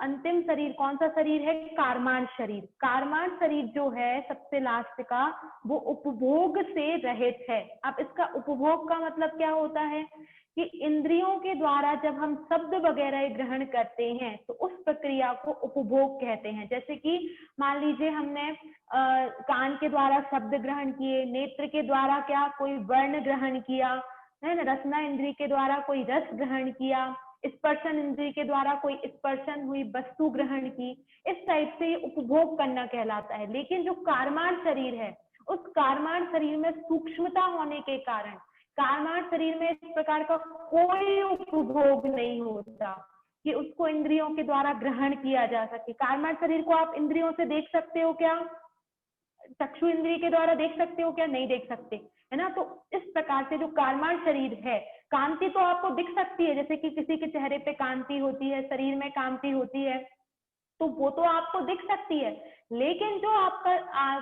अंतिम शरीर कौन सा शरीर है? कार्मांड शरीर। कार्मांड शरीर जो है सबसे लास्ट का, वो उपभोग से रहित है। अब इसका उपभोग का मतलब क्या होता है कि इंद्रियों के द्वारा जब हम शब्द वगैरह ग्रहण करते हैं तो उस प्रक्रिया को उपभोग कहते हैं। जैसे कि मान लीजिए हमने कान के द्वारा शब्द ग्रहण किए, नेत्र के द्वारा क्या कोई वर्ण ग्रहण किया है ना, रसना इंद्रिय के द्वारा कोई रस ग्रहण किया, स्पर्शन इंद्रिय के द्वारा कोई स्पर्शन हुई वस्तु ग्रहण की, इस टाइप से ये उपभोग करना कहलाता है। लेकिन जो कार्माण शरीर है, उस कार्माण शरीर में सूक्ष्मता होने के कारण कार्माण शरीर में इस प्रकार का कोई उपभोग नहीं होता कि उसको इंद्रियों के द्वारा ग्रहण किया जा सके। कार्माण शरीर को आप इंद्रियों से देख सकते हो क्या? चक्षु इंद्रिय के द्वारा देख सकते हो क्या? नहीं देख सकते, है ना। तो इस प्रकार से जो कार्माण शरीर है, कांति तो आपको दिख सकती है, जैसे कि किसी के चेहरे पे कांति होती है, शरीर में कांति होती है, तो वो तो आपको दिख सकती है। लेकिन जो आपका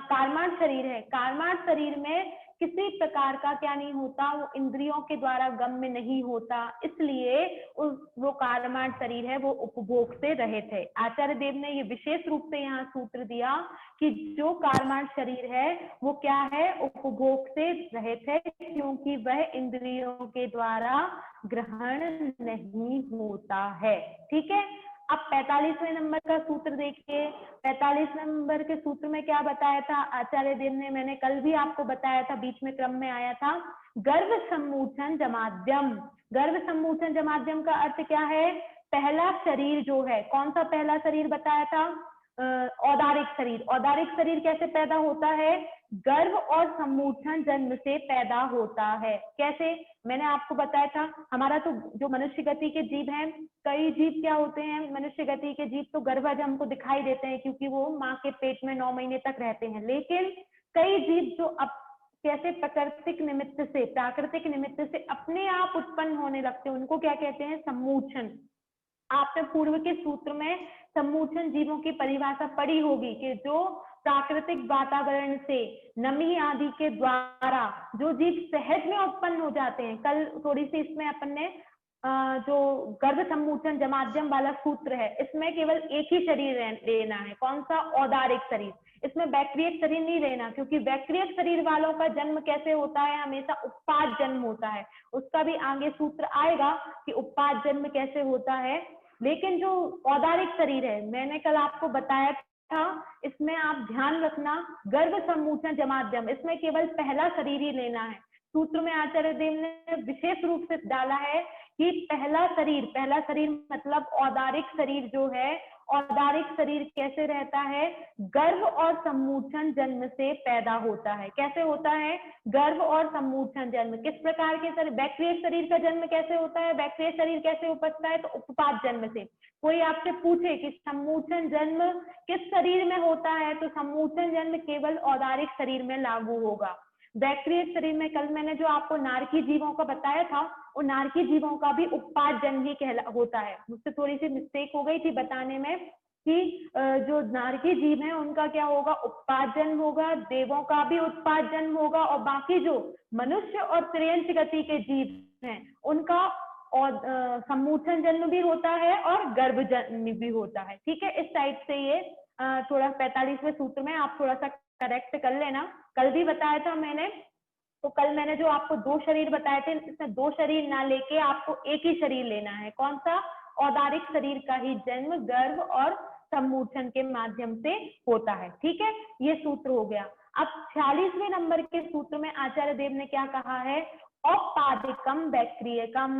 कार्माण शरीर है, कार्माण शरीर में किसी प्रकार का क्या नहीं होता, वो इंद्रियों के द्वारा गम्य नहीं होता, इसलिए वो कार्माण शरीर है वो उपभोग से रहित है। आचार्य देव ने ये विशेष रूप से यहाँ सूत्र दिया कि जो कार्माण शरीर है वो क्या है? उपभोग से रहित है, क्योंकि वह इंद्रियों के द्वारा ग्रहण नहीं होता है। ठीक है। अब 45वें नंबर का सूत्र देखिए। 45 नंबर के सूत्र में क्या बताया था आचार्य देव ने? मैंने कल भी आपको बताया था, बीच में क्रम में आया था, गर्भ सम्मोचन जमाद्यम। गर्भ सम्मोचन जमाद्यम का अर्थ क्या है? पहला शरीर जो है, कौन सा पहला शरीर बताया था? औदारिक शरीर। औदारिक शरीर कैसे पैदा होता है? गर्भ और सम्मोचन जन्म से पैदा होता है। कैसे? मैंने आपको बताया था, हमारा तो जो मनुष्य गति के जीव हैं, कई जीव क्या होते हैं, मनुष्य गति के जीव तो गर्भज हमको दिखाई देते हैं क्योंकि वो माँ के पेट में 9 महीने तक रहते हैं। लेकिन कई जीव जो अब कैसे प्राकृतिक निमित्त से अपने आप उत्पन्न होने लगते हैं, उनको क्या कहते हैं? सम्मोचन। आपने पूर्व के सूत्र में सम्मोचन जीवों की परिभाषा पढ़ी होगी कि जो प्राकृतिक वातावरण से नमी आदि के द्वारा जो जीव सहज में उत्पन्न हो जाते हैं। कल थोड़ी सी इसमें अपन ने जो गर्भ सम्मोचन जमाद्यम वाला सूत्र है, इसमें केवल एक ही शरीर लेना है। कौन सा? औदारिक शरीर। इसमें वैक्रियक शरीर नहीं लेना, क्योंकि वैक्रियक शरीर वालों का जन्म कैसे होता है? हमेशा उत्पाद जन्म होता है। उसका भी आगे सूत्र आएगा कि उत्पाद जन्म कैसे होता है। लेकिन जो औदारिक शरीर है, मैंने कल आपको बताया था, इसमें आप ध्यान रखना, गर्भ सम्मोचन जमाद्यम, इसमें केवल पहला शरीर ही लेना है। सूत्र में आचार्य देव ने विशेष रूप से डाला है कि पहला शरीर मतलब औदारिक शरीर जो है, औदारिक शरीर कैसे रहता है? गर्भ और सम्मोचन जन्म से पैदा होता है। कैसे होता है? गर्भ और सम्मोचन जन्म। किस प्रकार के शरीर? वैक्रियक शरीर का जन्म कैसे होता है? वैक्रियक शरीर कैसे उपजता है? तो उपपाद जन्म से। कोई आपसे पूछे कि सम्मोचन जन्म किस शरीर में होता है, तो सम्मोचन जन्म केवल औदारिक शरीर में लागू होगा। वैक्रियक शरीर में कल मैंने जो आपको नारकी जीवों का बताया था, वो नारकी जीवों का भी उत्पाद जन्म ही होता है। मुझसे थोड़ी सी मिस्टेक हो गई थी बताने में कि जो नारकी जीव है उनका क्या होगा? उत्पाद जन्म होगा। देवों का भी उत्पाद जन्म होगा, और बाकी जो मनुष्य और त्रियंच गति के जीव हैं उनका और सम्मोचन जन्म भी होता है और गर्भ जन्म भी होता है। ठीक है। इस टाइप से ये थोड़ा 45वें सूत्र में आप थोड़ा सा करेक्ट कर लेना। कल भी बताया था मैंने, तो कल मैंने जो आपको 2 शरीर बताए थे, इसमें 2 शरीर ना लेके आपको एक ही शरीर लेना है। कौन सा? औदारिक शरीर का ही जन्म गर्भ और सम्मोचन के माध्यम से होता है। ठीक है, ये सूत्र हो गया। अब 46वें नंबर के सूत्र में आचार्य देव ने क्या कहा है? औपादिकम वैक्रियकम।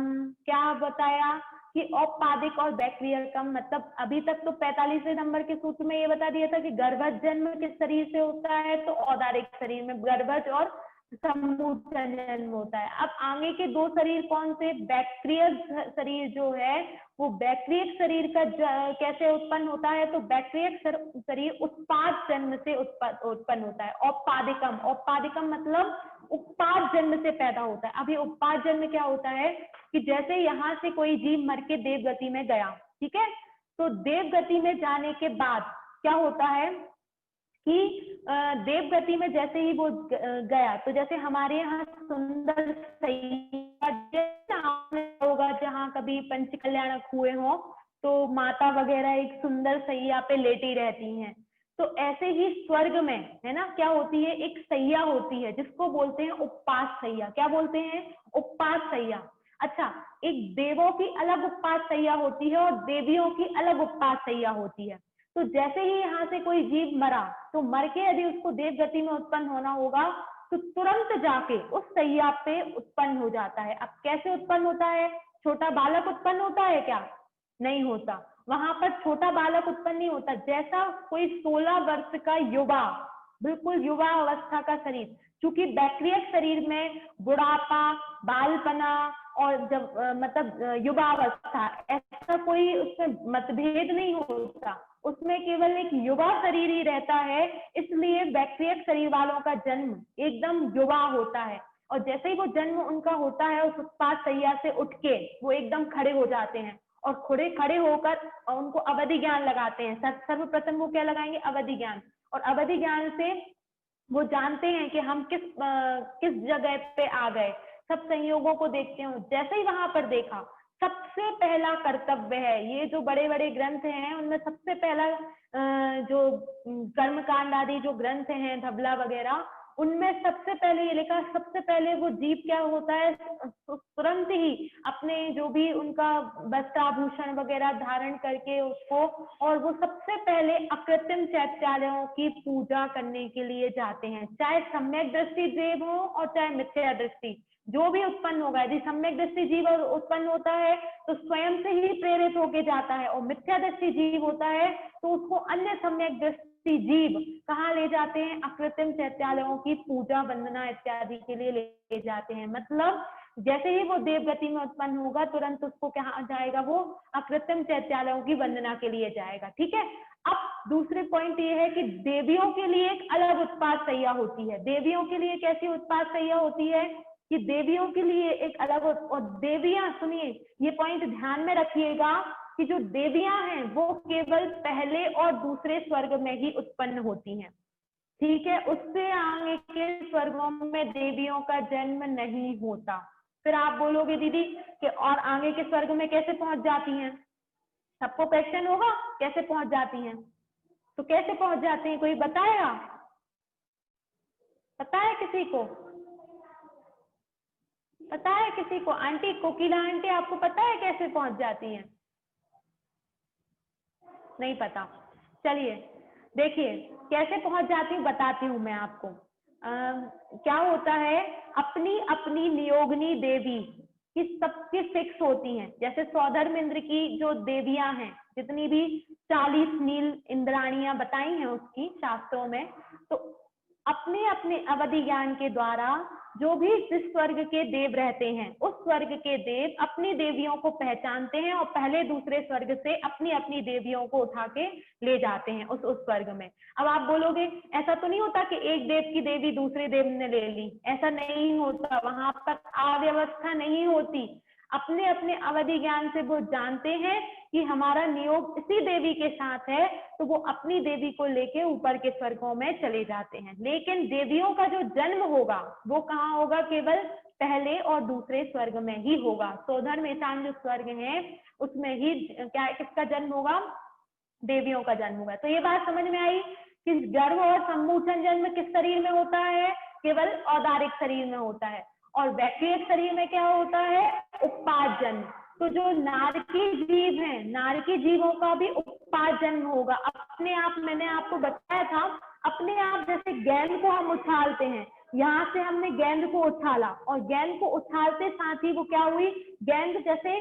क्या बताया कि औपादिक और वैक्रियकम मतलब अभी तक तो 45वें नंबर के सूत्र में ये बता दिया था कि गर्भज जन्म किस शरीर से होता है, तो औदारिक शरीर में गर्भज और सम्मोचन जन्म होता है। अब आगे के 2 शरीर कौन से? वैक्रियक शरीर जो है वो वैक्रियक शरीर का कैसे उत्पन्न होता है? तो वैक्रियक शरीर उत्पाद जन्म से उत्पन्न होता है। औपादिकम मतलब उत्पाद जन्म से पैदा होता है। अभी उत्पाद जन्म क्या होता है कि जैसे यहाँ से कोई जीव मर के देव गति में गया, ठीक है, तो देव गति में जाने के बाद क्या होता है कि देव गति में जैसे ही वो गया, तो जैसे हमारे यहाँ सुंदर होगा जहाँ कभी पंच कल्याणक हुए हो, तो माता वगैरह एक सुंदर सैया पे लेटी रहती हैं। तो ऐसे ही स्वर्ग में है ना क्या होती है, एक सैया होती है जिसको बोलते हैं उपपास सैया। क्या बोलते हैं? उपपास सैया। अच्छा, एक देवों की अलग उपपास सैया होती है और देवियों की अलग उपपास सैया होती है। तो जैसे ही यहाँ से कोई जीव मरा, तो मर के यदि उसको देव गति में उत्पन्न होना होगा तो तुरंत जाके उस सैया पे उत्पन्न हो जाता है। अब कैसे उत्पन्न होता है? छोटा बालक उत्पन्न होता है क्या? नहीं होता। वहां पर छोटा बालक उत्पन्न नहीं होता। जैसा कोई 16 वर्ष का युवा, बिल्कुल युवा अवस्था का शरीर, क्योंकि बैक्टीरियक शरीर में बुढ़ापा, बालपना और जब मतलब युवा अवस्था, ऐसा कोई उसमें मतभेद नहीं होता। उसमें केवल एक युवा शरीर ही रहता है। इसलिए बैक्टीरियक शरीर वालों का जन्म एकदम युवा होता है। और जैसे ही वो जन्म उनका होता है, उस उत्पात सैया से उठ के वो एकदम खड़े हो जाते हैं और खड़े होकर उनको अवधि ज्ञान लगाते हैं। सर्वप्रथम वो क्या लगाएंगे? अवधि ज्ञान। और अवधि ज्ञान से वो जानते हैं कि हम किस जगह पे आ गए। सब संयोगों को देखते हैं। जैसे ही वहां पर देखा, सबसे पहला कर्तव्य है, ये जो बड़े बड़े ग्रंथ हैं उनमें सबसे पहला जो कर्मकांड आदि जो ग्रंथ हैं, धबला वगैरह, उनमें सबसे पहले ये लिखा, सबसे पहले वो जीव क्या होता है, तुरंत ही अपने जो भी उनका वस्त्राभूषण वगैरह धारण करके उसको, और वो सबसे पहले अकृत्रिम चैत्यालयों की पूजा करने के लिए जाते हैं। चाहे सम्यक दृष्टि जीव हो और चाहे मिथ्या दृष्टि, जो भी उत्पन्न होगा। यदि सम्यक दृष्टि जीव उत्पन्न होता है तो स्वयं से ही प्रेरित होके जाता है, और मिथ्या दृष्टि जीव होता है तो उसको अन्य सम्यक दृष्टि जीव कहाँ ले जाते हैं? अकृत्रिम चैत्यालयों की पूजा वंदना इत्यादि के लिए ले जाते हैं। मतलब जैसे ही वो देव गति में उत्पन्न होगा, तुरंत उसको कहाँ जाएगा? वो अकृत्रिम चैत्यालयों की वंदना के लिए जाएगा। ठीक है। अब दूसरे पॉइंट ये है कि देवियों के लिए एक अलग उत्पात सैया होती है। देवियों के लिए कैसी उत्पात सैया होती है कि देवियों के लिए एक अलग, और देवियां, सुनिए ये पॉइंट ध्यान में रखिएगा कि जो देवियां हैं वो केवल पहले और दूसरे स्वर्ग में ही उत्पन्न होती हैं। ठीक है, उससे आगे के स्वर्गों में देवियों का जन्म नहीं होता। फिर आप बोलोगे दीदी कि और आगे के स्वर्ग में कैसे पहुंच जाती हैं? सबको क्वेश्चन होगा कैसे पहुंच जाती हैं? तो कैसे पहुंच जाती हैं, कोई बताएगा? पता है किसी को? पता है किसी को? आंटी, कोकिला आंटी, आपको पता है कैसे पहुंच जाती हैं? नहीं पता। चलिए देखिए कैसे पहुंच जाती हूँ, बताती हूँ मैं आपको। क्या होता है, अपनी अपनी नियोगनी देवी की सबकी फिक्स होती हैं। जैसे सौधर्म इंद्र की जो देवियां हैं, जितनी भी 40 नील इंद्राणियां बताई हैं उसकी शास्त्रों में, तो अपने अपने अवधि ज्ञान के द्वारा जो भी जिस स्वर्ग के देव रहते हैं, उस स्वर्ग के देव अपनी देवियों को पहचानते हैं और पहले दूसरे स्वर्ग से अपनी अपनी देवियों को उठा के ले जाते हैं उस स्वर्ग में। अब आप बोलोगे ऐसा तो नहीं होता कि एक देव की देवी दूसरे देव ने ले ली? ऐसा नहीं होता, वहां पर अव्यवस्था नहीं होती। अपने अपने अवधि ज्ञान से वो जानते हैं कि हमारा नियोग इसी देवी के साथ है, तो वो अपनी देवी को लेके ऊपर के स्वर्गों में चले जाते हैं। लेकिन देवियों का जो जन्म होगा वो कहाँ होगा? केवल पहले और दूसरे स्वर्ग में ही होगा। सौधर्म ईशान जो स्वर्ग है उसमें ही क्या, किसका जन्म होगा? देवियों का जन्म होगा। तो ये बात समझ में आई कि गर्भ और सम्मोचन जन्म किस शरीर में होता है? केवल औदारिक शरीर में होता है। और वैक्रियक शरीर में क्या होता है? उत्पाद जन्म। तो जो नारकी जीव हैं, नारकी जीवों का भी उत्पाद जन्म होगा। अपने आप, मैंने आपको बताया था, अपने आप जैसे गेंद को हम उछालते हैं, यहाँ से हमने गेंद को उछाला और गेंद को उछालते साथ ही वो क्या हुई, गेंद जैसे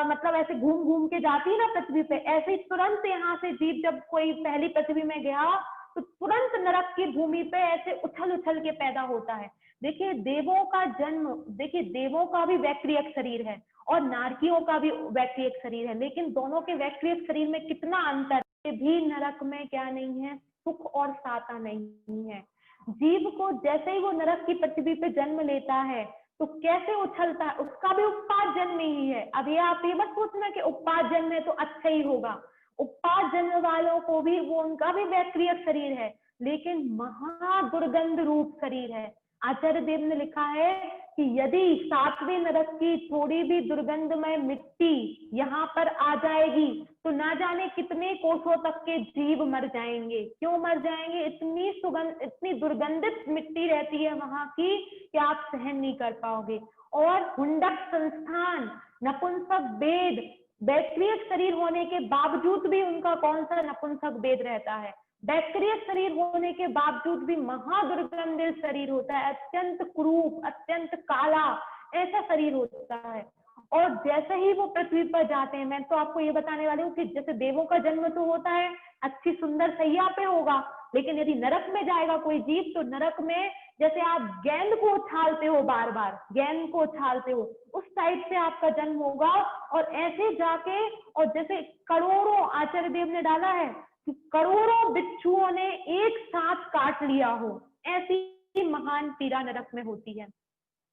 मतलब ऐसे घूम घूम के जाती है ना पृथ्वी पे, ऐसे ही तुरंत यहाँ से जीव जब कोई पहली पृथ्वी में गया तो तुरंत नरक की भूमि पे ऐसे उछल उछल के पैदा होता है। देखिए देवों का जन्म, देखिए देवों का भी वैक्रियक शरीर है और नारकियों का भी वैक्रियक शरीर है, लेकिन दोनों के वैक्रियक शरीर में कितना अंतर है। भी नरक में क्या नहीं है? सुख और साता नहीं है। जीव को जैसे ही वो नरक की पृथ्वी पे जन्म लेता है तो कैसे उछलता है? उसका भी उत्पाद जन्म ही है। अब ये आप ये मत सोचना कि उत्पाद जन्म है तो अच्छा ही होगा। उत्पाद जन्म वालों को भी वो, उनका भी वैक्रियक शरीर है, लेकिन महादुर्गंध रूप शरीर है। आचार्य देव ने लिखा है कि यदि सातवें नरक की थोड़ी भी दुर्गंधमय मिट्टी यहाँ पर आ जाएगी तो ना जाने कितने कोसों तक के जीव मर जाएंगे। क्यों मर जाएंगे? इतनी दुर्गंधित मिट्टी रहती है वहां की कि आप सहन नहीं कर पाओगे। और हुंडक संस्थान, नपुंसक वेद, बैक्टीरियल शरीर होने के बावजूद भी उनका कौन सा नपुंसक वेद रहता है, बैक्टीरियल शरीर होने के बावजूद भी महादुर्गंधित शरीर होता है, अत्यंत क्रूप, अत्यंत काला, ऐसा शरीर होता है। और जैसे ही वो पृथ्वी पर जाते हैं, मैं तो आपको ये बताने वाली हूँ कि जैसे देवों का जन्म तो होता है अच्छी सुंदर सैया पे होगा, लेकिन यदि नरक में जाएगा कोई जीव तो नरक में जैसे आप गेंद को उछालते हो, बार बार गेंद को उछालते हो, उस टाइप से आपका जन्म होगा। और ऐसे जाके, और जैसे करोड़ों, आचार्य देव ने डाला है कि करोड़ों बिच्छुओं ने एक साथ काट लिया हो, ऐसी महान पीड़ा नरक में होती है।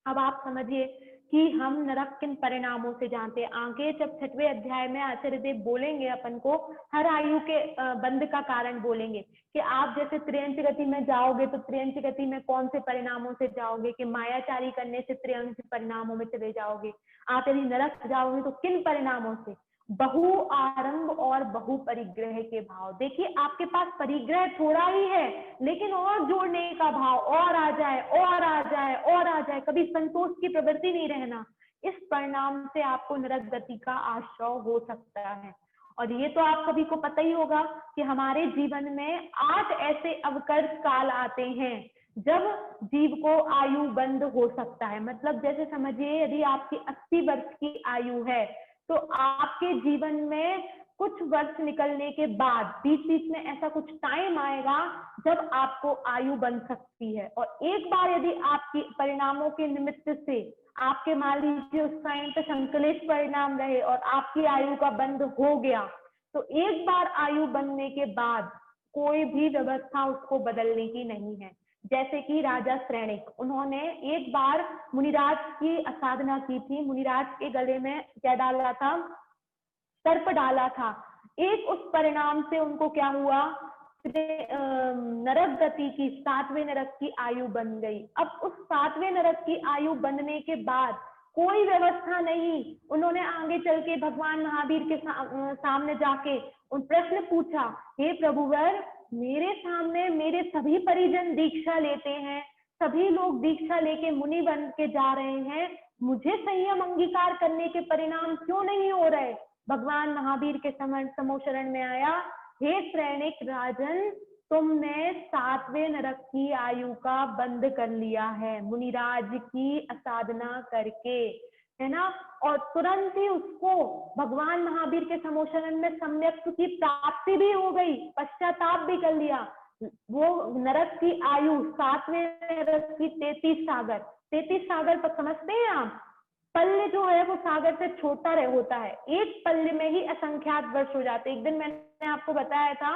अब आप समझिए कि हम नरक किन परिणामों से जानते हैं। आगे जब 6वें अध्याय में आचार्य देव बोलेंगे अपन को हर आयु के बंध का कारण बोलेंगे कि आप जैसे त्रियंच गति में जाओगे तो त्रियंच गति में कौन से परिणामों से जाओगे, कि मायाचारी करने से त्रियंच परिणामों में चले जाओगे। आप यदि नरक जाओगे तो किन परिणामों से? बहु आरंभ और बहु परिग्रह के भाव। देखिए आपके पास परिग्रह थोड़ा ही है, लेकिन और जोड़ने का भाव, और आ जाए और आ जाए और आ जाए, कभी संतोष की प्रवृत्ति नहीं रहना। इस परिणाम से आपको नरक गति का आश्रय हो सकता है। और ये तो आप सभी को पता ही होगा कि हमारे जीवन में 8 ऐसे अवकर्ष काल आते हैं जब जीव को आयु बंद हो सकता है। मतलब जैसे समझिए यदि आपकी 80 वर्ष की आयु है तो आपके जीवन में कुछ वर्ष निकलने के बाद बीच बीच में ऐसा कुछ टाइम आएगा जब आपको आयु बन सकती है। और एक बार यदि आपकी परिणामों के निमित्त से आपके मान लीजिए उस टाइम पे संकलित परिणाम रहे और आपकी आयु का बंद हो गया, तो एक बार आयु बनने के बाद कोई भी व्यवस्था उसको बदलने की नहीं है। जैसे कि राजा श्रेणिक, उन्होंने एक बार मुनिराज की असाधना की थी, मुनिराज के गले में क्या डाला था? सर्प डाला था। एक उस परिणाम से उनको क्या हुआ? नरक गति की 7वें नरक की आयु बन गई। अब उस 7वें नरक की आयु बनने के बाद कोई व्यवस्था नहीं, उन्होंने आगे चल के भगवान महावीर के सामने जाके उन प्रश्न पूछा, हे प्रभुवर, मेरे सामने मेरे सभी परिजन दीक्षा लेते हैं, सभी लोग दीक्षा लेके मुनि बन के जा रहे हैं, मुझे संयम अंगीकार करने के परिणाम क्यों नहीं हो रहे? भगवान महावीर के समोशरण में आया, हे श्रेणिक राजन, तुमने 7वें नरक की आयु का बंद कर लिया है मुनिराज की असाधना करके, है ना। और तुरंत ही उसको भगवान महावीर के समोशरण में सम्यक की प्राप्ति भी हो गई, पश्चाताप भी कर लिया। वो नरक की आयु 7वें नरक की 33 सागर, 33 सागर पर समझते हैं आप, पल्ले जो है वो सागर से छोटा होता है, एक पल्ले में ही असंख्यात वर्ष हो जाते। एक दिन मैंने आपको बताया था,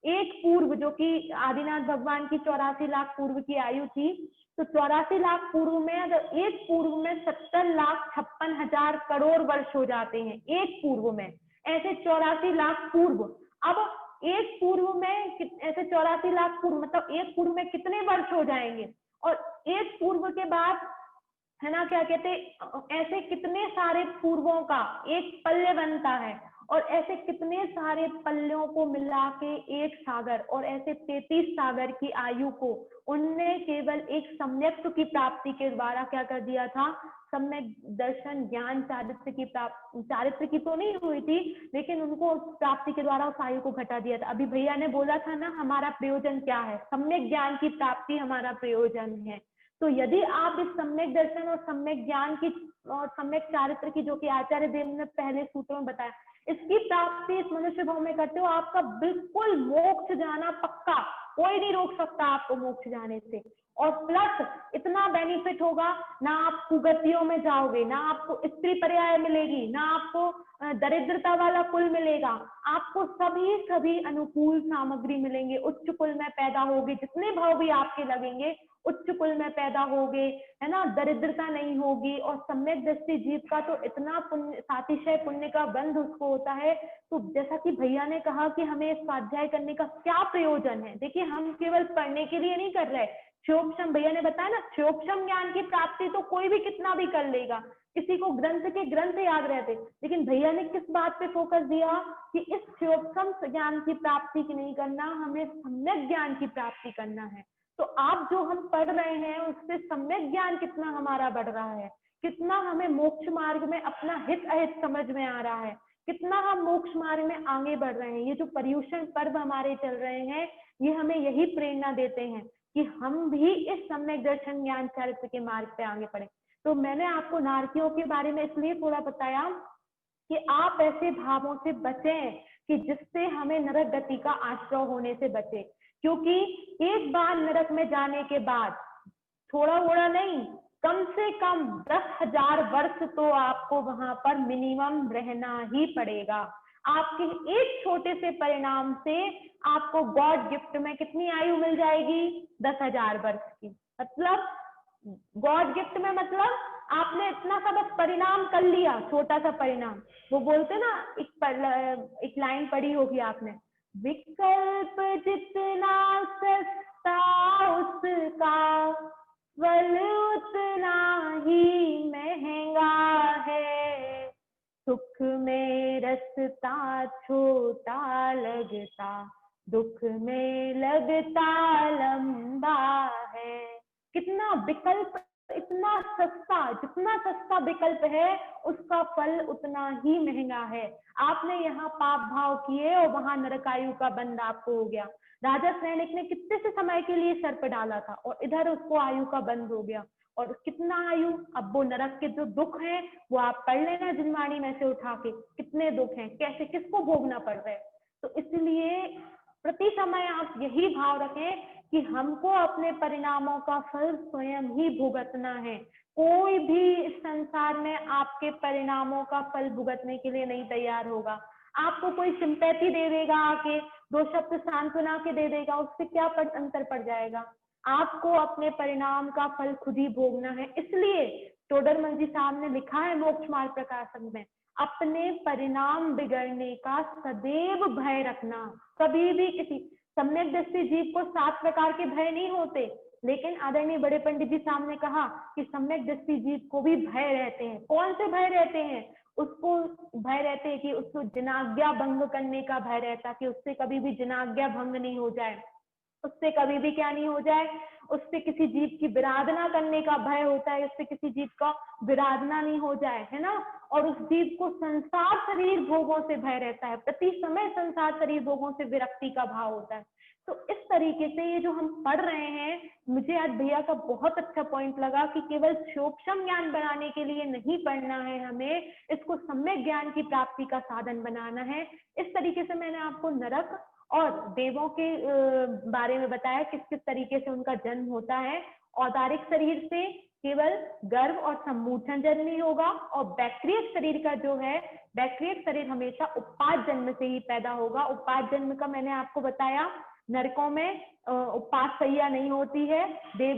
एक पूर्व जो कि आदिनाथ भगवान की 84 लाख पूर्व की आयु थी, तो 84 लाख पूर्व में अगर एक पूर्व में 70,56,000 करोड़ वर्ष हो जाते हैं, एक पूर्व में, ऐसे 84 लाख पूर्व। अब एक पूर्व में ऐसे 84 लाख पूर्व, मतलब एक पूर्व में कितने वर्ष हो जाएंगे? और एक पूर्व के बाद, है ना, क्या कहते, ऐसे कितने सारे पूर्वों का एक पल्ले बनता है, और ऐसे कितने सारे पल्लों को मिला के एक सागर, और ऐसे 33 सागर की आयु को उनने केवल एक सम्यक की प्राप्ति के द्वारा क्या कर दिया था? सम्यक दर्शन ज्ञान चारित्र की प्राप्ति, चारित्र की तो नहीं हुई थी, लेकिन उनको प्राप्ति के द्वारा उस आयु को घटा दिया था। अभी भैया ने बोला था ना, हमारा प्रयोजन क्या है? सम्यक ज्ञान की प्राप्ति हमारा प्रयोजन है। तो यदि आप इस सम्यक दर्शन और सम्यक ज्ञान की और सम्यक चारित्र की, जो कि आचार्य देव ने पहले सूत्रों में बताया, इसकी प्राप्ति इस मनुष्य भाव में करते हो, आपका बिल्कुल मोक्ष जाना पक्का, कोई नहीं रोक सकता आपको मोक्ष जाने से। और प्लस इतना बेनिफिट होगा, ना आप कुगतियों में जाओगे, ना आपको स्त्री पर्याय मिलेगी, ना आपको दरिद्रता वाला कुल मिलेगा, आपको सभी अनुकूल सामग्री मिलेंगे, उच्च कुल में पैदा होगे, जितने भाव भी आपके लगेंगे उच्च कुल में पैदा होगे, है ना, दरिद्रता नहीं होगी। और सम्यक दृष्टि जीव का तो इतना पुण्य, सातिशय पुण्य का बंध उसको होता है। तो जैसा कि भैया ने कहा कि हमें स्वाध्याय करने का क्या प्रयोजन है, देखिए हम केवल पढ़ने के लिए नहीं कर रहे, क्षोभक्षम, भैया ने बताया ना, क्षोभक्षम ज्ञान की प्राप्ति तो कोई भी कितना भी कर लेगा, किसी को ग्रंथ के ग्रंथ याद रहते, लेकिन भैया ने किस बात पे फोकस दिया कि इस क्षोभक्षम ज्ञान की प्राप्ति की नहीं करना, हमें सम्यक ज्ञान की प्राप्ति करना है। तो आप जो हम पढ़ रहे हैं उससे सम्यक ज्ञान कितना हमारा बढ़ रहा है, कितना हमें मोक्ष मार्ग में अपना हित अहित समझ में आ रहा है, कितना हम मोक्ष मार्ग में आगे बढ़ रहे हैं। ये जो पर्युषण पर्व हमारे चल रहे हैं, ये हमें यही प्रेरणा देते हैं कि हम भी इस सम्यक दर्शन ज्ञान चरित्र के मार्ग पे आगे बढ़े। तो मैंने आपको नारकियों के बारे में इसलिए थोड़ा बताया कि आप ऐसे भावों से बचें कि जिससे हमें नरक गति का आश्रय होने से बचे, क्योंकि एक बार नरक में जाने के बाद थोड़ा थोड़ा नहीं, कम से कम 10,000 वर्ष तो आपको वहां पर मिनिमम रहना ही पड़ेगा। आपके एक छोटे से परिणाम से आपको गॉड गिफ्ट में कितनी आयु मिल जाएगी? 10,000 वर्ष की। मतलब गॉड गिफ्ट में मतलब आपने इतना सा बस परिणाम कर लिया, छोटा सा परिणाम। वो बोलते ना, एक लाइन पढ़ी होगी आपने, विकल्प जितना सस्ता उसका फल उतना ही महंगा है, सुख में रसता छोटा लगता, दुख में लगता लंबा है। कितना विकल्प, इतना सस्ता, जितना सस्ता विकल्प है उसका फल उतना ही महंगा है। आपने यहाँ पाप भाव किए और वहां नरकायु का बंद आपको हो गया। राजा सैनिक ने कितने से समय के लिए सर्प डाला था और इधर उसको आयु का बंद हो गया। और कितना आयु, अब वो नरक के जो दुख हैं वो आप पढ़ लेना जिनवाणी में से उठा के, कितने दुख हैं, कैसे किसको भोगना पड़ रहा है। तो इसलिए प्रति समय आप यही भाव रखें कि हमको अपने परिणामों का फल स्वयं ही भुगतना है। कोई भी इस संसार में आपके परिणामों का फल भुगतने के लिए नहीं तैयार होगा। आपको कोई सिंपैथी दे देगा, आके 2 शब्द सांत्वना के दे देगा, उससे क्या अंतर पड़ जाएगा? आपको अपने परिणाम का फल खुद ही भोगना है। इसलिए टोडरमल जी साहब ने लिखा है मोक्ष मार्ग प्रकाशन में, अपने परिणाम बिगड़ने का सदैव भय रखना। कभी भी किसी सम्यक दृष्टि जीव को 7 प्रकार के भय नहीं होते, लेकिन आदरणीय बड़े पंडित जी साहब ने कहा कि सम्यक दृष्टि जीव को भी भय रहते हैं। कौन से भय रहते हैं? उसको भय रहते हैं कि उसको जिनाज्ञा भंग करने का भय रहता, कि उससे कभी भी जिनाज्ञा भंग नहीं हो जाए, उससे कभी भी क्या नहीं हो जाए, उससे किसी जीव की विराधना करने का भय होता है, उससे किसी जीव का विराधना नहीं हो जाए, है ना। और उस जीव को संसार शरीर भोगों से भय रहता है, प्रति समय संसार शरीर भोगों से विरक्ति का भाव होता है। तो इस तरीके से ये जो हम पढ़ रहे हैं, मुझे आज भैया का बहुत अच्छा पॉइंट लगा कि केवल सूक्ष्म ज्ञान बनाने के लिए नहीं पढ़ना है, हमें इसको सम्यक ज्ञान की प्राप्ति का साधन बनाना है। इस तरीके से मैंने आपको नरक और देवों के बारे में बताया, किस किस तरीके से उनका जन्म होता है। औदारिक शरीर से केवल गर्भ और सम्मोचन जन्म ही होगा, और बैक्टीरियल शरीर का जो है, बैक्टीरियल शरीर हमेशा उत्पाद जन्म से ही पैदा होगा। उत्पाद जन्म का मैंने आपको बताया, नरकों में उत्पाद सैया नहीं होती है, देव